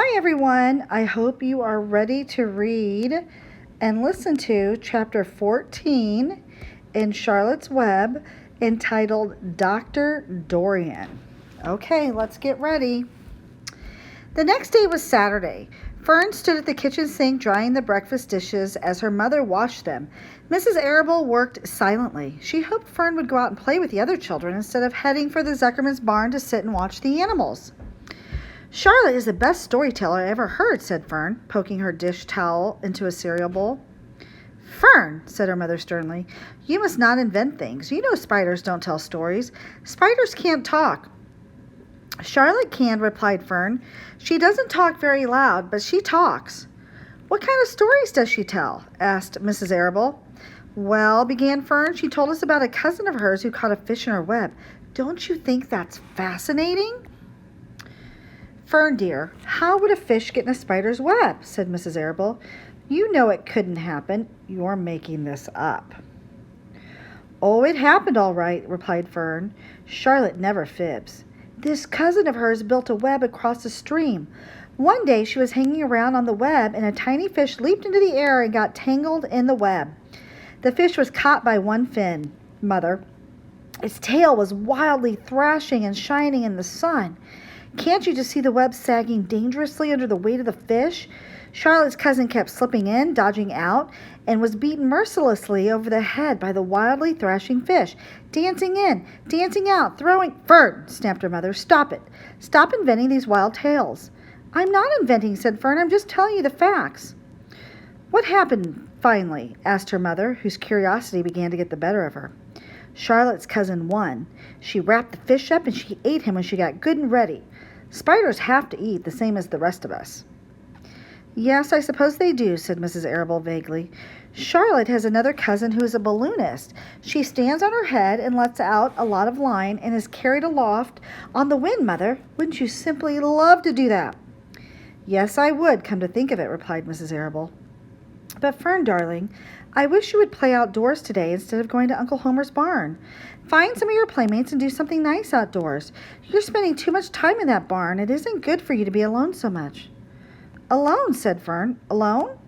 Hi, everyone. I hope you are ready to read and listen to Chapter 14 in Charlotte's Web entitled Dr. Dorian. Okay, let's get ready. The next day was Saturday. Fern stood at the kitchen sink drying the breakfast dishes as her mother washed them. Mrs. Arable worked silently. She hoped Fern would go out and play with the other children instead of heading for the Zuckerman's barn to sit and watch the animals. Charlotte is the best storyteller I ever heard, said Fern, poking her dish towel into a cereal bowl. Fern, said her mother sternly, you must not invent things. You know spiders don't tell stories. Spiders can't talk. Charlotte can, replied Fern. She doesn't talk very loud, but she talks. What kind of stories does she tell? Asked Mrs. Arable. Well, began Fern, she told us about a cousin of hers who caught a fish in her web. Don't you think that's fascinating? Fern, dear, how would a fish get in a spider's web? Said Mrs. Arable. You know it couldn't happen. You're making this up. Oh, it happened all right, replied Fern. Charlotte never fibs. This cousin of hers built a web across the stream. One day she was hanging around on the web, and a tiny fish leaped into the air and got tangled in the web. The fish was caught by one fin, Mother. Its tail was wildly thrashing and shining in the sun. Can't you just see the web sagging dangerously under the weight of the fish? Charlotte's cousin kept slipping in, dodging out, and was beaten mercilessly over the head by the wildly thrashing fish. Dancing in, dancing out, throwing... Fern, snapped her mother, stop it. Stop inventing these wild tales. I'm not inventing, said Fern. I'm just telling you the facts. What happened, finally? Asked her mother, whose curiosity began to get the better of her. Charlotte's cousin won. She wrapped the fish up and she ate him when she got good and ready. Spiders have to eat the same as the rest of us. Yes, I suppose they do, said Mrs. Arable vaguely. Charlotte has another cousin who is a balloonist. She stands on her head and lets out a lot of line and is carried aloft on the wind, Mother. Wouldn't you simply love to do that? Yes, I would, come to think of it, replied Mrs. Arable. But Fern, darling, I wish you would play outdoors today instead of going to Uncle Homer's barn. Find some of your playmates and do something nice outdoors. You're spending too much time in that barn. It isn't good for you to be alone so much. Alone, said Fern. Alone?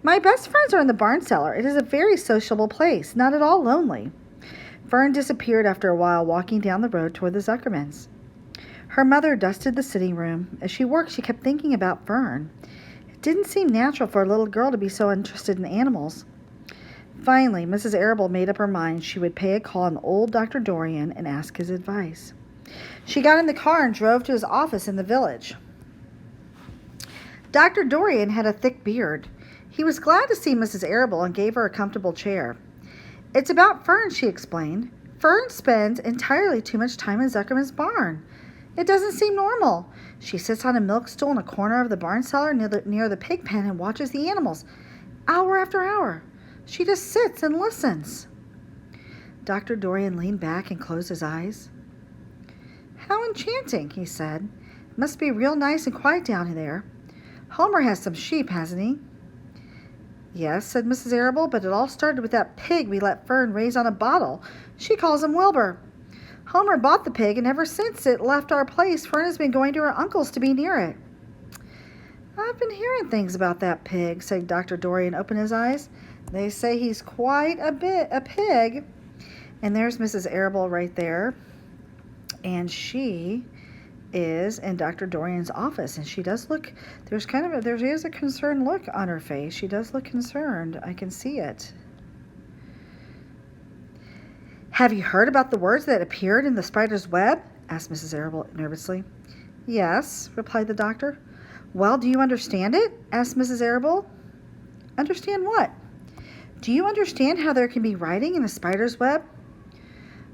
My best friends are in the barn cellar. It is a very sociable place, not at all lonely. Fern disappeared after a while, walking down the road toward the Zuckermans. Her mother dusted the sitting room. As she worked, she kept thinking about Fern. It didn't seem natural for a little girl to be so interested in animals. Finally, Mrs. Arable made up her mind she would pay a call on old Dr. Dorian and ask his advice. She got in the car and drove to his office in the village. Dr. Dorian had a thick beard. He was glad to see Mrs. Arable and gave her a comfortable chair. It's about Fern, she explained. Fern spends entirely too much time in Zuckerman's barn. It doesn't seem normal. She sits on a milk stool in a corner of the barn cellar near the pig pen and watches the animals, hour after hour. She just sits and listens. Dr. Dorian leaned back and closed his eyes. How enchanting, he said. It must be real nice and quiet down there. Homer has some sheep, hasn't he? Yes, said Mrs. Arable, but it all started with that pig we let Fern raise on a bottle. She calls him Wilbur. Homer bought the pig, and ever since it left our place, Fern has been going to her uncle's to be near it. I've been hearing things about that pig, said Dr. Dorian, opening his eyes. They say he's quite a pig. And there's Mrs. Arable right there. And she is in Dr. Dorian's office. And she does look, there is a concerned look on her face. She does look concerned. I can see it. Have you heard about the words that appeared in the spider's web? Asked Mrs. Arable nervously. Yes, replied the doctor. Well, do you understand it? Asked Mrs. Arable. Understand what? Do you understand how there can be writing in a spider's web?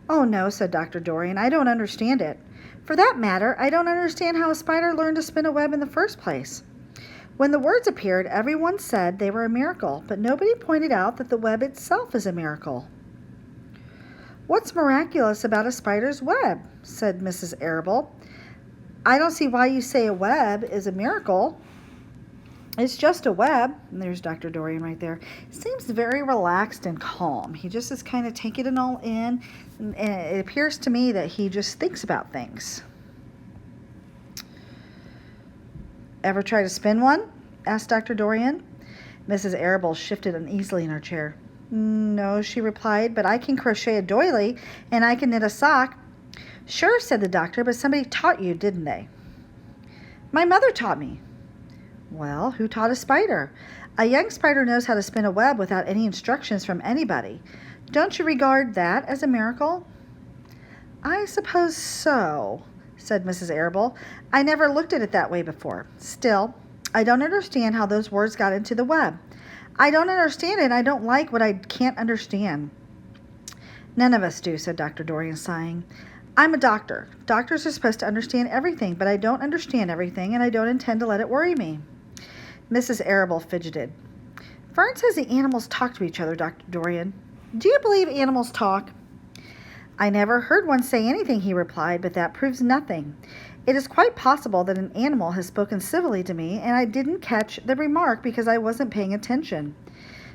Oh, no, said Dr. Dorian. I don't understand it. For that matter, I don't understand how a spider learned to spin a web in the first place. When the words appeared, everyone said they were a miracle, but nobody pointed out that the web itself is a miracle. What's miraculous about a spider's web? Said Mrs. Arable. I don't see why you say a web is a miracle. It's just a web. And there's Dr. Dorian right there. Seems very relaxed and calm. He just is kind of taking it all in. And it appears to me that he just thinks about things. Ever try to spin one? Asked Dr. Dorian. Mrs. Arable shifted uneasily in her chair. No, she replied, but I can crochet a doily and I can knit a sock. Sure, said the doctor, but somebody taught you, didn't they? My mother taught me. Well, who taught a spider? A young spider knows how to spin a web without any instructions from anybody. Don't you regard that as a miracle? I suppose so, said Mrs. Arable. I never looked at it that way before. Still, I don't understand how those words got into the web. I don't understand it, and I don't like what I can't understand. None of us do, said Dr. Dorian, sighing. I'm a doctor. Doctors are supposed to understand everything, but I don't understand everything, and I don't intend to let it worry me. Mrs. Arable fidgeted. Fern says the animals talk to each other, Dr. Dorian. Do you believe animals talk? I never heard one say anything, he replied, but that proves nothing. It is quite possible that an animal has spoken civilly to me, and I didn't catch the remark because I wasn't paying attention.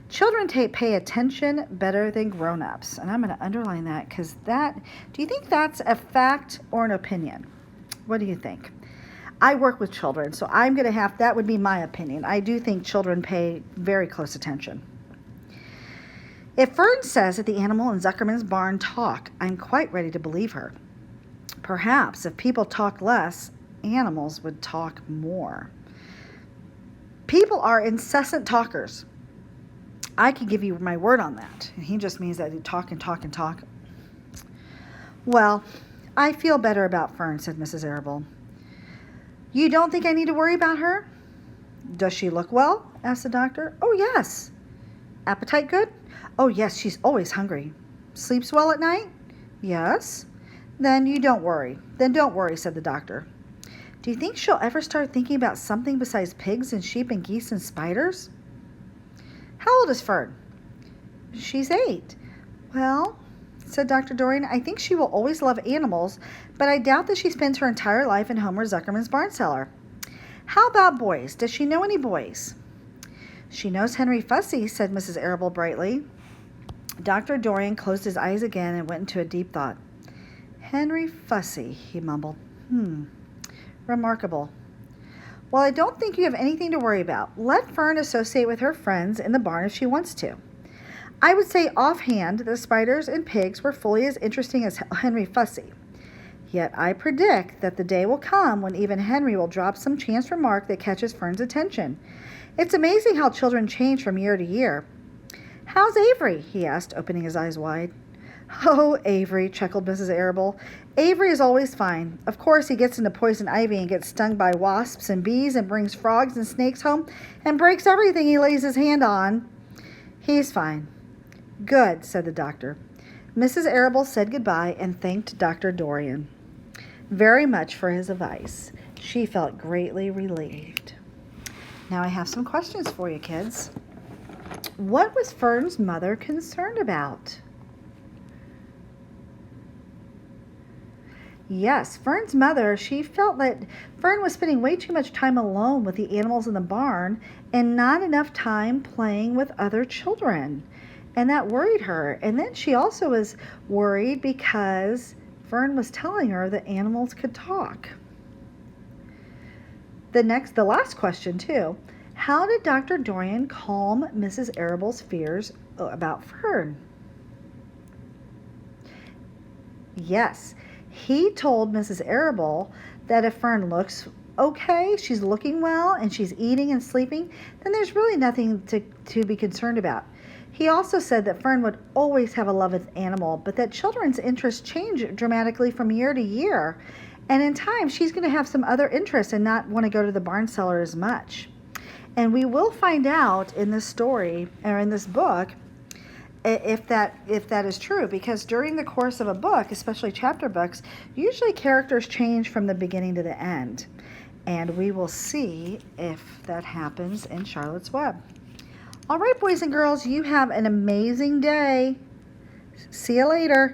Children pay attention better than grown-ups. And I'm going to underline that because do you think that's a fact or an opinion? What do you think? I work with children, so I'm going to that would be my opinion. I do think children pay very close attention. If Fern says that the animal in Zuckerman's barn talk, I'm quite ready to believe her. Perhaps if people talk less, animals would talk more. People are incessant talkers. I can give you my word on that. He just means that they talk and talk and talk. Well, I feel better about Fern, said Mrs. Arable. You don't think I need to worry about her? Does she look well? Asked the doctor. Oh, yes. Appetite good? Oh, yes, she's always hungry. Sleeps well at night? Yes. Then don't worry, said the doctor. Do you think she'll ever start thinking about something besides pigs and sheep and geese and spiders? How old is Fern? She's 8. Well, said Dr. Dorian, I think she will always love animals, but I doubt that she spends her entire life in Homer Zuckerman's barn cellar. How about boys? Does she know any boys? She knows Henry Fussy, said Mrs. Arable brightly. Dr. Dorian closed his eyes again and went into a deep thought. Henry Fussy, he mumbled. Remarkable. Well, I don't think you have anything to worry about. Let Fern associate with her friends in the barn if she wants to. I would say offhand the spiders and pigs were fully as interesting as Henry Fussy. Yet I predict that the day will come when even Henry will drop some chance remark that catches Fern's attention. It's amazing how children change from year to year. How's Avery? He asked, opening his eyes wide. Oh, Avery, chuckled Mrs. Arable. Avery is always fine. Of course, he gets into poison ivy and gets stung by wasps and bees and brings frogs and snakes home and breaks everything he lays his hand on. He's fine. Good, said the doctor. Mrs. Arable said goodbye and thanked Dr. Dorian very much for his advice. She felt greatly relieved. Now I have some questions for you, kids. What was Fern's mother concerned about? Yes, Fern's mother, she felt that Fern was spending way too much time alone with the animals in the barn and not enough time playing with other children. And that worried her. And then she also was worried because Fern was telling her that animals could talk. The last question, too. How did Dr. Dorian calm Mrs. Arable's fears about Fern? Yes, he told Mrs. Arable that if Fern looks okay, she's looking well, and she's eating and sleeping, then there's really nothing to be concerned about. He also said that Fern would always have a love of animal, but that children's interests change dramatically from year to year. And in time, she's going to have some other interests and not want to go to the barn cellar as much. And we will find out in this story, or in this book, if that is true, because during the course of a book, especially chapter books, usually characters change from the beginning to the end. And we will see if that happens in Charlotte's Web. All right, boys and girls, you have an amazing day. See you later.